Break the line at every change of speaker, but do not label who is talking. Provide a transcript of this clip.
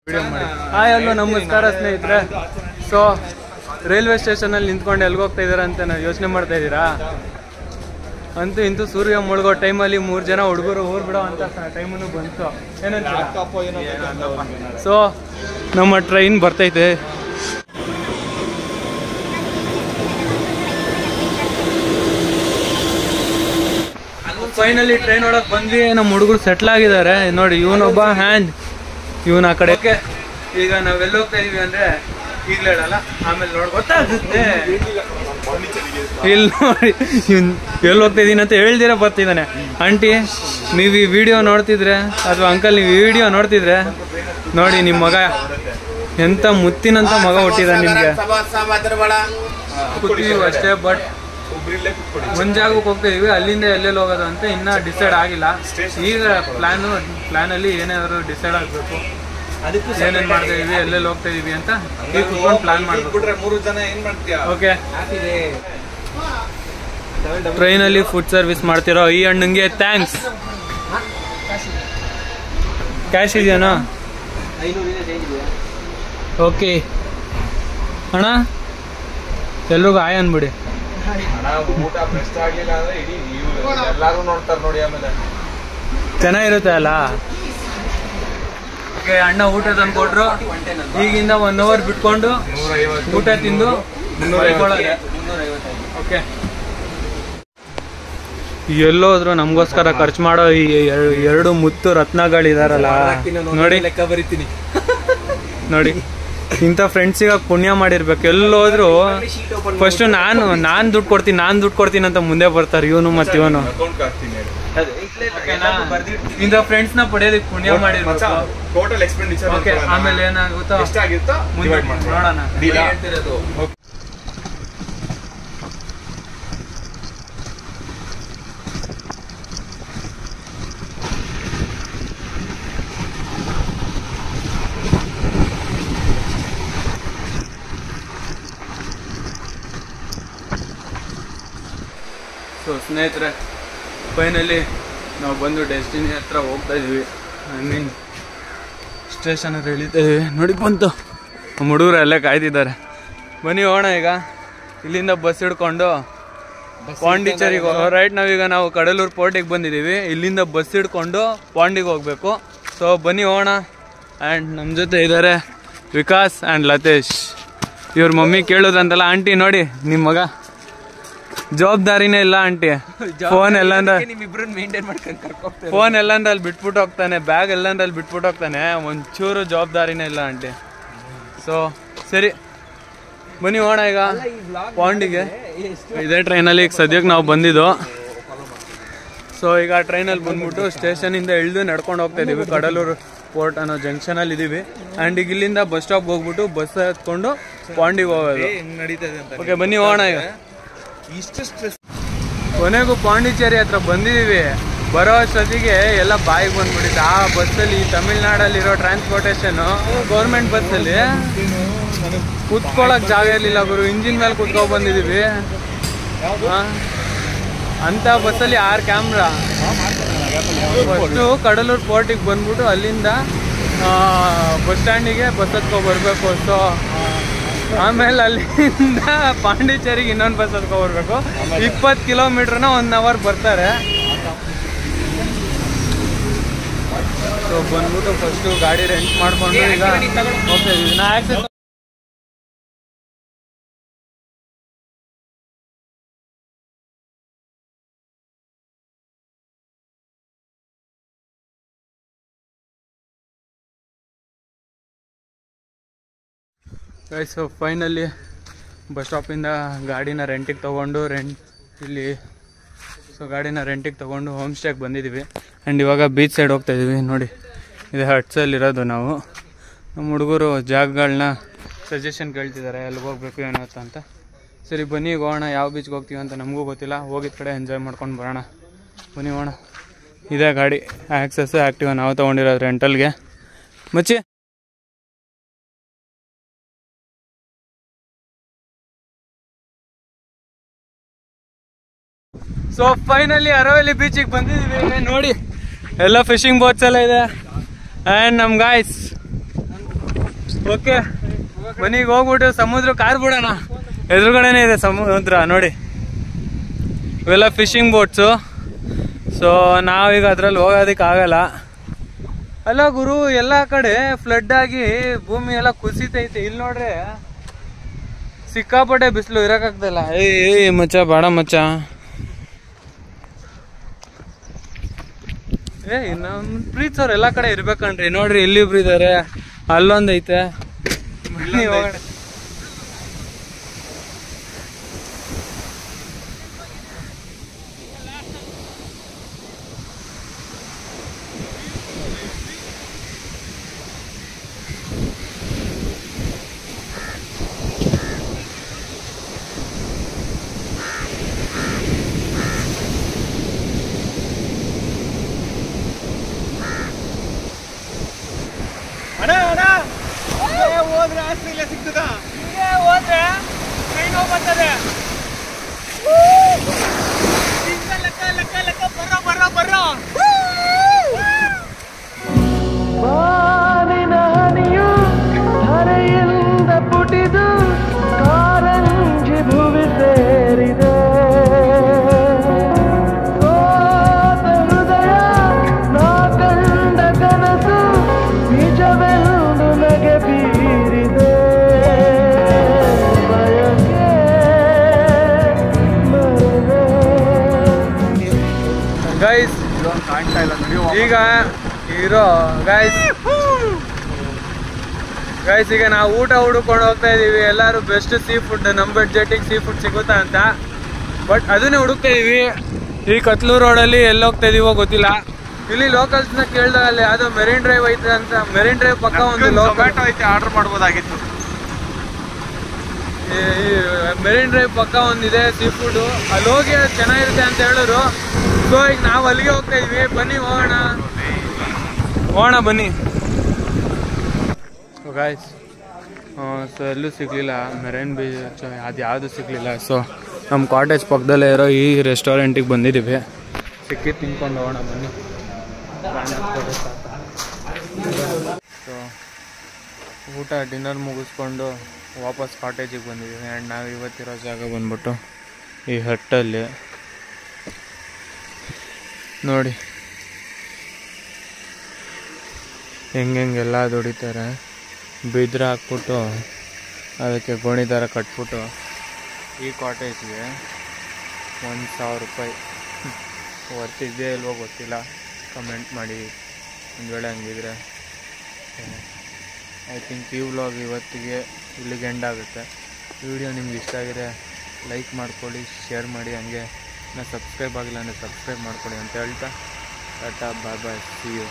Hi hello ನಮಸ್ಕಾರ ಸ್ನೇಹಿತರೆ. So railway station ಅಲ್ಲಿ ನಿಂತ್ಕೊಂಡು ಎಲ್ಗೆ ಹೋಗ್ತಾ ಇದಾರ ಅಂತ ನಾವು ಯೋಚನೆ ಮಾಡ್ತಾ ಇದ್ದೀರಾ? ಅಂತೂ ಇಂತೂ ಸೂರ್ಯ ಮುಳುಗೋ ಟೈಮಲ್ಲಿ 3 ಜನ ಹುಡುಗರು ಊರ್ ಬಿಡೋ ಅಂತ ಟೈಮನ್ನು ಬಂತು. ಏನಂತ ಸೊ ನಮ್ಮ ಟ್ರೈನ್ ಬರ್ತೈತೆ. ಫೈನಲಿ ಟ್ರೈನ್ ಒಳಗೆ ಬಂದ್ವಿ. ನಮ್ಮ ಹುಡುಗರು ಸೆಟ್ಲ್ ಆಗಿದ್ದಾರೆ ನೋಡಿ. ಇವನೊಬ್ಬ ಹ್ಯಾಂಡ್, ಇವನ್ ಆ ಕಡೆ. ಈಗ ನಾವೆಲ್ಲ ಹೋಗ್ತಾ ಇದೀವಿ ಅಂದ್ರೆ ಈಗ್ಲೇ ಹೇಳಲ್ಲ, ಆಮೇಲೆ ನೋಡಿ ಗೊತ್ತಾಗುತ್ತೆ. ಇಲ್ಲಿ ನೋಡಿ ಇವ್ನು ಎಲ್ಲಿ ಹೋಗ್ತಾ ಇದೀನಿ ಅಂತ ಹೇಳ್ದಿರ ಬರ್ತಿದ್ದಾನೆ. ಆಂಟಿ ನೀವು ಈ ವಿಡಿಯೋ ನೋಡ್ತಿದ್ರೆ ಅಥವಾ ಅಂಕಲ್ ನೀವು ಈ ವಿಡಿಯೋ ನೋಡ್ತಿದ್ರೆ ನೋಡಿ, ನಿಮ್ಮ ಮಗ ಎಂತ ಮುತ್ತಿನಂತ ಮಗ ಹುಟ್ಟಿದ ನಿಮ್ಗೆ. ಕೂತೀವಿ ಅಷ್ಟೇ, ಬಟ್ ಒಂದ್ ಜಾಗಕ್ಕೆ ಹೋಗ್ತಾ ಇದೀವಿ. ಅಲ್ಲಿಂದ ಎಲ್ಲೆಲ್ಲಿ ಹೋಗೋದು ಅಂತ ಇನ್ನ ಡಿಸೈಡ್ ಆಗಿಲ್ಲ. ಈಗ ಪ್ಲಾನಲ್ಲಿ ಏನಾದ್ರು ಡಿಸೈಡ್ ಆಗ್ಬೇಕು, ಏನೇನ್ ಮಾಡ್ತಾ ಇದೀವಿ, ಎಲ್ಲೆಲ್ಲಿ ಹೋಗ್ತಾ ಇದೀವಿ ಅಂತ ಈಗ ಕುತ್ಕೊಂಡು ಪ್ಲಾನ್ ಮಾಡ್ಬೇಕು. ಓಕೆ, ಟ್ರೈನಲ್ಲಿ ಫುಡ್ ಸರ್ವಿಸ್ ಮಾಡ್ತಿರೋ ಈ ಅಣ್ಣಂಗೆ ಥ್ಯಾಂಕ್ಸ್. ಕ್ಯಾಶ್ ಇದೆಯಾ? ಓಕೆ ಅಣ್ಣ, ಎಲ್ರಿಗೂ ಆಯ್ ಅನ್ಬಿಡಿ. ಚೆನ್ನಾಗಿರುತ್ತೆ ಅಲ್ಲ. ಅಣ್ಣ ಊಟ ತಂದು ಕೊಟ್ರು. ಈಗಿಂದ 1 hour ಬಿಟ್ಕೊಂಡು ಊಟ ತಿಂದು ಓಕೆ. ಎಲ್ಲೋದ್ರು ನಮ್ಗೋಸ್ಕರ ಖರ್ಚು ಮಾಡೋ ಈ 2 ಮುತ್ತು ರತ್ನಗಳಿದಾರಲ್ಲ ನೋಡಿ, ಲೆಕ್ಕ ಬರೀತೀನಿ ನೋಡಿ. ಇಂಥ ಫ್ರೆಂಡ್ಸಿಗೆ ಪುಣ್ಯ ಮಾಡಿರ್ಬೇಕು. ಎಲ್ಲೋದ್ರು ಫಸ್ಟ್ ನಾನು ದುಡ್ಡು ಕೊಡ್ತೀನಿ ಅಂತ ಮುಂದೆ ಬರ್ತಾರೆ ಇವನು ಮತ್ತೆ ಇವನು. ಇಂಥ ಫ್ರೆಂಡ್ಸ್ ನ ಪಡೆಯೋದಕ್ಕೆ ಪುಣ್ಯ ಮಾಡಿರ್ಬೇಕು. ಆಮೇಲೆ ಏನಾಗುತ್ತೋ ಮುಂದೆ ನೋಡೋಣ. ಸೊ ಸ್ನೇಹಿತರೆ, ಫೈನಲಿ ನಾವು ಬಂದು ಡೆಸ್ಟಿನಿ ಹತ್ರ ಹೋಗ್ತಾ ಇದೀವಿ. ಐ ಮೀನ್ ಸ್ಟೇಷನ್ ಹತ್ರ ಇಳಿತಾ ಇದೀವಿ. ನೋಡಿ ಬಂತು, ನಮ್ಮ ಹುಡುಗರು ಎಲ್ಲ ಕಾಯ್ತಿದ್ದಾರೆ. ಬನ್ನಿ ಹೋಗೋಣ. ಈಗ ಇಲ್ಲಿಂದ ಬಸ್ ಹಿಡ್ಕೊಂಡು ಪಾಂಡಿಚೇರಿಗೆ ರೈಟ್. ನಾವು ಕಡಲೂರು ಪೋರ್ಟಿಗೆ ಬಂದಿದ್ದೀವಿ. ಇಲ್ಲಿಂದ ಬಸ್ ಹಿಡ್ಕೊಂಡು ಪಾಂಡಿಗೆ ಹೋಗ್ಬೇಕು. ಸೊ ಬನ್ನಿ ಹೋಗೋಣ. ಆ್ಯಂಡ್ ನಮ್ಮ ಜೊತೆ ಇದ್ದಾರೆ ವಿಕಾಸ್ ಆ್ಯಂಡ್ ಲತೇಶ್. ಇವ್ರ ಮಮ್ಮಿ ಕೇಳೋದಂತಲ್ಲ, ಆಂಟಿ ನೋಡಿ ನಿಮ್ಮ ಮಗ ಜವಾಬ್ದಾರಿನೇ ಇಲ್ಲ ಆಂಟಿ. ಫೋನ್ ಎಲ್ಲಂದ್ರೆ ಅಲ್ಲಿ ಬಿಟ್ಬಿಟ್ಟು ಹೋಗ್ತಾನೆ, ಬ್ಯಾಗ್ ಎಲ್ಲಂದ್ರೆ ಅಲ್ಲಿ ಬಿಟ್ಬಿಟ್ಟು ಹೋಗ್ತಾನೆ. ಒಂಚೂರು ಜವಾಬ್ದಾರಿನೇ ಇಲ್ಲ ಆಂಟಿ. ಸೊ ಸರಿ ಬನ್ನಿ ಹೋಗೋಣ ಈಗ ಪಾಂಡಿಗೆ. ಇದೇ ಟ್ರೈನಲ್ಲಿ ಈಗ ಸದ್ಯಕ್ಕೆ ನಾವು ಬಂದಿದ್ದು. ಸೊ ಈಗ ಟ್ರೈನಲ್ಲಿ ಬಂದ್ಬಿಟ್ಟು ಸ್ಟೇಷನಿಂದ ಇಳಿದು ನಡ್ಕೊಂಡು ಹೋಗ್ತಾ ಇದೀವಿ. ಕಡಲೂರು ಪೋರ್ಟ್ ಅನ್ನೋ ಜಂಕ್ಷನಲ್ಲಿ ಇದೀವಿ. ಆ್ಯಂಡ್ ಈಗ ಇಲ್ಲಿಂದ ಬಸ್ ಸ್ಟಾಪ್ ಹೋಗ್ಬಿಟ್ಟು ಬಸ್ ಹತ್ಕೊಂಡು ಪಾಂಡಿಗೆ ಹೋಗೋದು. ಓಕೆ ಬನ್ನಿ ಹೋಗೋಣ. ಈಗ ಕೊನೆಗೂ ಪಾಂಡಿಚೇರಿ ಹತ್ರ ಬಂದಿದೀವಿ. ಬರೋ ಅಷ್ಟೊತ್ತಿಗೆ ಎಲ್ಲ ಬಾಯಿಗೆ ಬಂದ್ಬಿಟ್ಟಿದೆ. ಆ ಬಸ್ಸಲ್ಲಿ ತಮಿಳ್ನಾಡಲ್ಲಿರೋ ಟ್ರಾನ್ಸ್ಪೋರ್ಟೇಷನ್ ಗೌರ್ಮೆಂಟ್ ಬಸ್ಸಲ್ಲಿ ಕುತ್ಕೊಳಕ್ ಜಾಗ ಇರ್ಲಿಲ್ಲ ಗುರು. ಇಂಜಿನ್ ಮೇಲೆ ಕುತ್ಕೊಂಡ್ ಬಂದಿದೀವಿ. ಅಂತ ಬಸ್ಸಲ್ಲಿ 6 ಕ್ಯಾಮ್ರಾ. ಫಸ್ಟು ಕಡಲೂರು ಪೋರ್ಟಿಗೆ ಬಂದ್ಬಿಟ್ಟು ಅಲ್ಲಿಂದ ಬಸ್ ಸ್ಟ್ಯಾಂಡಿಗೆ ಬಸ್ ಹತ್ಕೊಂಡ್ ಬರ್ಬೇಕು. ಸೊ ಆಮೇಲೆ ಅಲ್ಲಿಂದ ಪಾಂಡಿಚೇರಿಗೆ ಇನ್ನೊಂದು ಬಸ್ ಹತ್ಕೊಂಡ್ ಬರ್ಬೇಕು. 20 ಕಿಲೋಮೀಟರ್ನ 1 hour ಬರ್ತಾರೆ. ಸೊ ಬಂದ್ಬಿಟ್ಟು ಫಸ್ಟು ಗಾಡಿ ರೆಂಟ್ ಮಾಡ್ಕೊಂಡು ಈಗ ಹೋಗ್ತಾ ಇದೀವಿ. ನಾ ಆಕ್ಸೆಸ್ ಸೊ ಫೈನಲಿ ಬಸ್ ಸ್ಟಾಪಿಂದ ಗಾಡಿನ ರೆಂಟಿಗೆ ತೊಗೊಂಡು ಗಾಡಿನ ರೆಂಟಿಗೆ ತೊಗೊಂಡು ಹೋಮ್ ಸ್ಟೇಗೆ ಬಂದಿದ್ದೀವಿ. ಆ್ಯಂಡ್ ಇವಾಗ ಬೀಚ್ ಸೈಡ್ ಹೋಗ್ತಾ ಇದ್ದೀವಿ. ನೋಡಿ ಇದು ಹಟ್ಸಲ್ಲಿರೋದು ನಾವು. ನಮ್ಮ ಹುಡುಗರು ಜಾಗಗಳನ್ನ ಸಜೆಷನ್ ಕೇಳ್ತಿದ್ದಾರೆ ಎಲ್ಲಿಗೆ ಹೋಗ್ಬೇಕು ಏನೋ ಅಂತ. ಸರಿ ಬನ್ನಿ ಹೋಗೋಣ. ಯಾವ ಬೀಚ್ಗೆ ಹೋಗ್ತೀವಿ ಅಂತ ನಮಗೂ ಗೊತ್ತಿಲ್ಲ. ಹೋಗಿದ ಕಡೆ ಎಂಜಾಯ್ ಮಾಡ್ಕೊಂಡು ಬರೋಣ. ಬನ್ನಿ ಹೋಗೋಣ. ಇದೇ ಗಾಡಿ ಆಕ್ಸೆಸ್ ಆ್ಯಕ್ಟಿವ್ ನಾವು ತೊಗೊಂಡಿರೋದು ರೆಂಟಲ್ಗೆ. ಮಚ್ಚಿ ಸೊ ಫೈನಲಿ ಅರವಳ್ಳಿ ಬೀಚಿಗೆ ಬಂದಿದ್ದೀವಿ. ನೋಡಿ ಎಲ್ಲ ಫಿಶಿಂಗ್ ಬೋಟ್ಸ್ ಎಲ್ಲ ಇದೆ. ಆ್ಯಂಡ್ ನಮ್ಮ ಗಾಯ್ಸ್ ಓಕೆ ಮನೆಗೆ ಹೋಗ್ಬಿಟ್ಟು ಸಮುದ್ರ ಕಾರ್ ಬಿಡೋಣ. ಎದುರುಗಡೆನೆ ಇದೆ ಸಮುದ್ರ ನೋಡಿ, ಇವೆಲ್ಲ ಫಿಶಿಂಗ್ ಬೋಟ್ಸು. ಸೊ ನಾವೀಗ ಅದ್ರಲ್ಲಿ ಹೋಗೋದಕ್ಕೆ ಆಗಲ್ಲ. ಅಲ್ಲ ಗುರು, ಎಲ್ಲ ಕಡೆ ಫ್ಲಡ್ ಆಗಿ ಭೂಮಿ ಎಲ್ಲ ಕುಸಿತೈತೆ. ಇಲ್ಲಿ ನೋಡ್ರೆ ಸಿಕ್ಕಾಪಟ್ಟೆ ಬಿಸಿಲು, ಇರಕ್ಕಾಗ್ತಿಲ್ಲ. ಏಯ್ ಮಚ್ಚ, ಬಾಡ ಮಚ್ಚ. ನಮ್ ಪ್ರೀತ್ಸವ್ರು ಎಲ್ಲ ಕಡೆ ಇರ್ಬೇಕನ್ರಿ. ನೋಡ್ರಿ ಇಲ್ಲಿಬ್ರು ಇದಾರೆ, ಅಲ್ಲೊಂದೈತೆ.
ಹೋದ್ರೆ ಆಸ್ಟ್ರೇಲಿಯಾ ಸಿಗ್ತದ, ಹೋದ್ರೆ ಟ್ರೈನ್ ಹೋಗ್ಬರ್ತದೆ. ಲೆಕ್ಕ ಲೆಕ್ಕ ಲೆಕ್ಕ ಬರ್ರೋ ಬರ್ರೋ ಬರ್ರೋ. ಬಾನಿನ ಹನಿಯು ಧರೆಯಿಂದ ಪುಟಿದು ಕಾರಂಜಿ ಭುವಿ ಸೇರಿದೆ. ಸೋತ ಹೃದಯ ನಾ ಕಂಡ ಕನಸು ನಿಜವೆಂದು ನಗೆ ಬೀರಿದೆ.
ಗೈಸ್
ಕಾಣ್ತಾ ಇಲ್ಲ
ಈಗ ಇರೋ ಗೈಸ್ ಈಗ ನಾವು ಊಟ ಹುಡುಕೊಂಡು ಹೋಗ್ತಾ ಇದೀವಿ. ಎಲ್ಲರೂ ಬೆಸ್ಟ್ ಸೀ ಫುಡ್, ನಮ್ಮ ಬಡ್ಜೆಟಿಗೆ ಸೀ ಫುಡ್ ಸಿಗುತ್ತಾ ಅಂತ. ಬಟ್ ಅದನ್ನೇ ಹುಡುಕ್ತಾ ಇದೀವಿ. ಈ ಕತ್ಲೂರು ರೋಡಲ್ಲಿ ಎಲ್ಲಿ ಹೋಗ್ತಾ ಇದೀವೋ ಗೊತ್ತಿಲ್ಲ. ಇಲ್ಲಿ ಲೋಕಲ್ಸ್ನ ಕೇಳಿದಾಗ ಅಲ್ಲಿ ಯಾವುದೋ ಮೆರಿನ್ ಡ್ರೈವ್ ಐತೆ ಅಂತ. ಮೆರಿನ್ ಡ್ರೈವ್ ಪಕ್ಕ ಒಂದು
ಲೋಕಲ್ ಐತೆ, ಆರ್ಡರ್ ಮಾಡ್ಬೋದಾಗಿತ್ತು.
ಮೆರಿನ್ ಡ್ರೈವ್ ಪಕ್ಕ ಒಂದಿದೆ ಸೀ ಫುಡ್, ಅಲ್ಲಿ ಹೋಗಿ ಚೆನ್ನಾಗಿರುತ್ತೆ ಅಂತ ಹೇಳಿದ್ರು. ಸೊ ಈಗ ನಾವು ಅಲ್ಲಿಗೆ ಹೋಗ್ತಾ ಇದ್ವಿ. ಬನ್ನಿ ಹೋಗೋಣ ಬನ್ನಿ. ಗಾಯ್ಸ್ ಸೊ ಎಲ್ಲೂ ಸಿಗಲಿಲ್ಲ, ಮೆರೈನ್ ಬೀಚ್ ಅದು ಯಾವುದು ಸಿಗಲಿಲ್ಲ. ಸೊ ನಮ್ಮ ಕಾಟೇಜ್ ಪಕ್ಕದಲ್ಲೇ ಇರೋ ಈ ರೆಸ್ಟೋರೆಂಟಿಗೆ ಬಂದಿದ್ದೀವಿ. ಸಿಕ್ಕಿ ತಿನ್ಕೊಂಡು ಹೋಗೋಣ ಬನ್ನಿ. ಸೊ ಊಟ ಡಿನ್ನರ್ ಮುಗಿಸ್ಕೊಂಡು ವಾಪಸ್ ಕಾಟೇಜಿಗೆ ಬಂದಿದ್ದೀವಿ. ಆ್ಯಂಡ್ ನಾವು ಇವತ್ತಿರೋ ಜಾಗ ಬಂದ್ಬಿಟ್ಟು ಈ ಹಟ್ಟಲ್ಲಿ ನೋಡಿ ಹೆಂಗೆಲ್ಲ ದುಡಿತಾರೆ. ಬಿದ್ರೆ ಹಾಕ್ಬಿಟ್ಟು ಅದಕ್ಕೆ ಗೋಣಿ ಥರ ಕಟ್ಬಿಟ್ಟು ಈ ಕಾಟೇಜ್ಗೆ 1000 ರೂಪಾಯಿ ವರ್ತಿದ್ದೇ ಇಲ್ವೋ ಗೊತ್ತಿಲ್ಲ. ಕಮೆಂಟ್ ಮಾಡಿ ಒಂದು ವೇಳೆ ಹಂಗಿದ್ರೆ. ಐ ಥಿಂಕ್ ಈ ವ್ಲಾಗ್ ಇವತ್ತಿಗೆ ಇಲ್ಲಿಗೆ ಎಂಡ್ ಆಗುತ್ತೆ. ವಿಡಿಯೋ ನಿಮ್ಗೆ ಇಷ್ಟ ಆಗಿದೆ ಲೈಕ್ ಮಾಡ್ಕೊಳ್ಳಿ, ಶೇರ್ ಮಾಡಿ. ಹಂಗೆ ನಾ ಸಬ್ಸ್ಕ್ರೈಬ್ ಆಗಿಲ್ಲ ಅಂದರೆ ಸಬ್ಸ್ಕ್ರೈಬ್ ಮಾಡ್ಕೊಳ್ಳಿ ಅಂತ ಹೇಳ್ತಾ ಟಾಟಾ ಬಾಯ್ ಬಾಯ್, ಸಿ ಯು.